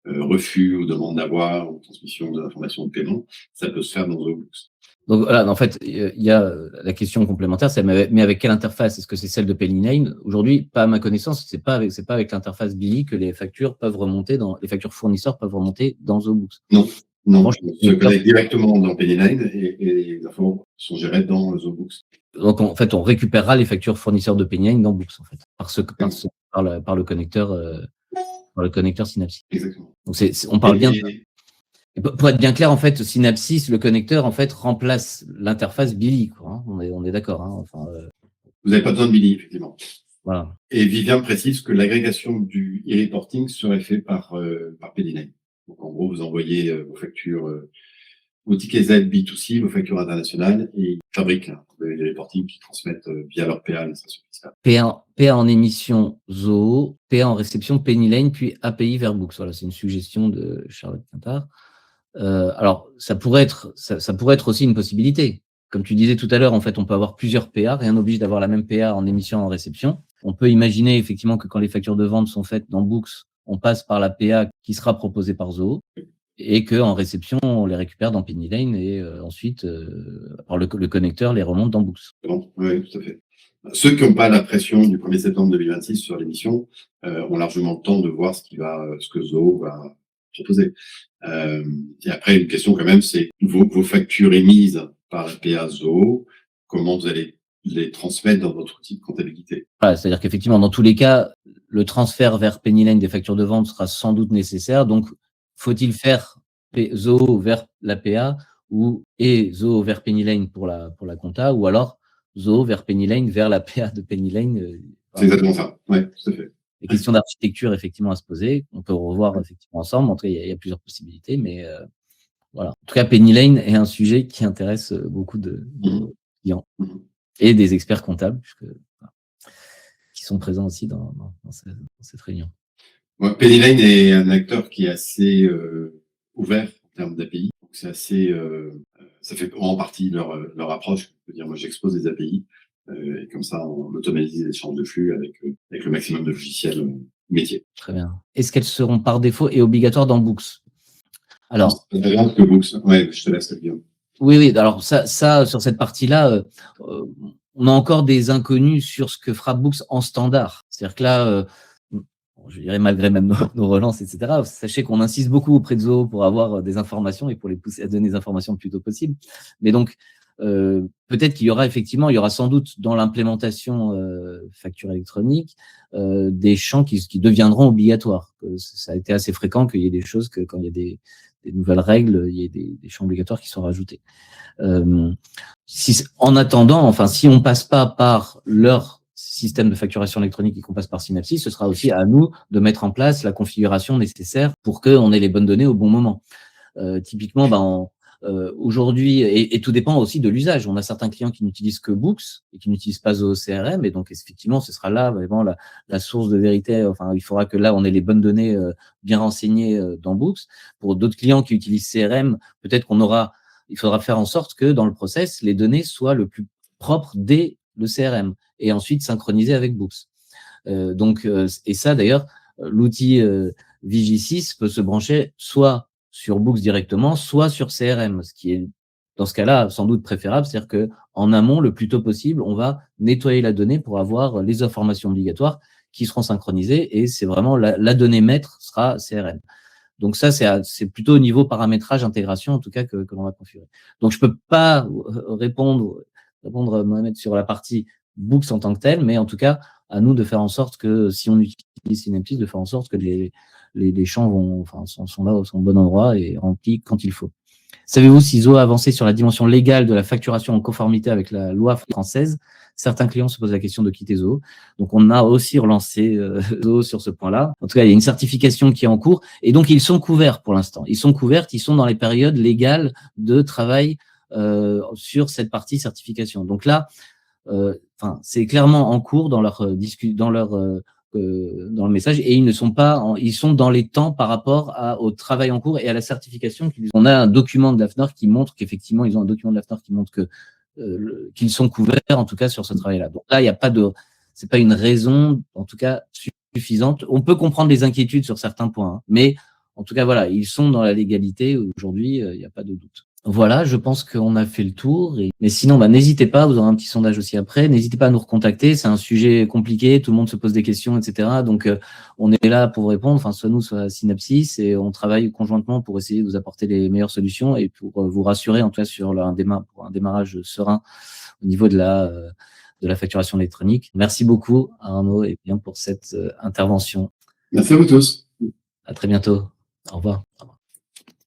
refus ou demande d'avoir ou transmission d'informations de paiement, ça peut se faire dans ZooBooks. Donc voilà, en fait, il y a la question complémentaire, c'est mais avec quelle interface? Est-ce que c'est celle de Penny Lane? Aujourd'hui, pas à ma connaissance, c'est pas avec l'interface Billy que les factures fournisseurs peuvent remonter dans ZooBooks. Non, non, Revanche, on se connecte directement dans Penny Lane et les infos sont gérées dans ZooBooks. Donc en fait, on récupérera les factures fournisseurs de Penny Lane dans Books, en fait, par le connecteur Synapse. Exactement. Donc on parle bien. Pour être bien clair, en fait, Synapsys, le connecteur, en fait, remplace l'interface Billy, quoi, hein. On est d'accord, hein, enfin, Vous n'avez pas besoin de Billy, effectivement. voilà. Et Vivien précise que l'agrégation du e-reporting serait fait par Penny Lane. Donc, en gros, vous envoyez vos factures, vos tickets Z B2C, vos factures internationales, et ils fabriquent les reporting qui transmettent via leur PA l'administration fiscale. PA en émission Zoho, PA en réception Penny Lane, puis API vers Books. Voilà, c'est une suggestion de Charlotte Quintard. Alors, ça pourrait être aussi une possibilité. Comme tu disais tout à l'heure, en fait, on peut avoir plusieurs PA, rien n'oblige d'avoir la même PA en émission et en réception. On peut imaginer effectivement que quand les factures de vente sont faites dans Books, on passe par la PA qui sera proposée par Zoho, et qu'en réception, on les récupère dans Penny Lane, et ensuite, par le connecteur, les remonte dans Books. Oui, tout à fait. Ceux qui n'ont pas la pression du 1er septembre 2026 sur l'émission ont largement le temps de voir ce que Zoho va proposer. Et après, une question quand même, c'est vos factures émises par la PA Zoho, comment vous allez les transmettre dans votre outil de comptabilité? Voilà, c'est-à-dire qu'effectivement, dans tous les cas, le transfert vers Penny Lane des factures de vente sera sans doute nécessaire. Donc, faut-il faire Zoho vers la PA et Zoho vers Penny Lane pour la compta, ou alors Zoho vers Penny Lane vers la PA de Penny Lane? C'est exactement ça. Oui, tout à fait. Des questions d'architecture, effectivement, à se poser. On peut revoir effectivement ensemble. En tout cas, il y a plusieurs possibilités, mais voilà. En tout cas, Penny Lane est un sujet qui intéresse beaucoup de clients et des experts comptables, qui sont présents aussi dans cette réunion. Ouais, Penny Lane est un acteur qui est assez ouvert en termes d'API. C'est assez, ça fait en partie leur approche. Je veux dire, moi, j'expose des API et comme ça, on automatise l'échange de flux avec le maximum de logiciels métiers. Très bien. Est-ce qu'elles seront par défaut et obligatoires dans Books? Alors. C'est très bien que Books. Ouais, je te laisse, Guillaume. Oui. Alors ça, sur cette partie-là, on a encore des inconnus sur ce que fera Books en standard. C'est-à-dire que là, je dirais malgré même nos relances, etc., sachez qu'on insiste beaucoup auprès de Zoho pour avoir des informations et pour les pousser à donner des informations le plus tôt possible. Mais donc, peut-être qu'il y aura sans doute dans l'implémentation facture électronique des champs qui deviendront obligatoires. Ça a été assez fréquent qu'il y ait des choses que quand il y a des nouvelles règles, il y ait des champs obligatoires qui sont rajoutés. En attendant, enfin, si on passe pas par leur système de facturation électronique et qu'on passe par Synapsys, ce sera aussi à nous de mettre en place la configuration nécessaire pour qu'on ait les bonnes données au bon moment. Typiquement, aujourd'hui, et tout dépend aussi de l'usage. On a certains clients qui n'utilisent que Books et qui n'utilisent pas Zoho CRM, et donc effectivement, ce sera là vraiment la source de vérité. Enfin, il faudra que là, on ait les bonnes données bien renseignées dans Books. Pour d'autres clients qui utilisent CRM, peut-être il faudra faire en sorte que dans le process, les données soient le plus propres dès le CRM et ensuite synchronisées avec Books. Et ça, d'ailleurs, l'outil Vigi6 peut se brancher soit sur Books directement, soit sur CRM, ce qui est, dans ce cas-là, sans doute préférable. C'est-à-dire que en amont, le plus tôt possible, on va nettoyer la donnée pour avoir les informations obligatoires qui seront synchronisées, et c'est vraiment la donnée maître sera CRM. Donc ça, c'est plutôt au niveau paramétrage, intégration, en tout cas, que l'on va configurer. Donc je peux pas répondre Mohamed, sur la partie Books en tant que tel, mais en tout cas, à nous de faire en sorte que, si on utilise Synapsys, de faire en sorte que les champs sont là, sont au bon endroit et remplis quand il faut. Savez-vous si Zoho a avancé sur la dimension légale de la facturation en conformité avec la loi française? Certains clients se posent la question de quitter Zoho. Donc, on a aussi relancé Zoho sur ce point-là. En tout cas, il y a une certification qui est en cours. Et donc, ils sont couverts pour l'instant. Ils sont dans les périodes légales de travail sur cette partie certification. Donc là, c'est clairement en cours dans le message, et ils sont dans les temps par rapport au travail en cours et à la certification. On a un document de l'AFNOR qui montre qu'effectivement, ils ont un document de l'AFNOR qui montre qu'ils sont couverts, en tout cas, sur ce travail-là. Donc là, c'est pas une raison, en tout cas, suffisante. On peut comprendre les inquiétudes sur certains points, mais en tout cas, voilà, ils sont dans la légalité aujourd'hui, il n'y a pas de doute. Voilà, je pense qu'on a fait le tour. Mais sinon, n'hésitez pas, vous aurez un petit sondage aussi après. N'hésitez pas à nous recontacter. C'est un sujet compliqué, tout le monde se pose des questions, etc. Donc, on est là pour vous répondre, enfin, soit nous, soit Synapsis, et on travaille conjointement pour essayer de vous apporter les meilleures solutions et pour vous rassurer, en tout cas, sur pour un démarrage serein au niveau de la facturation électronique. Merci beaucoup, Arnaud, et bien pour cette intervention. Merci à vous tous. À très bientôt. Au revoir.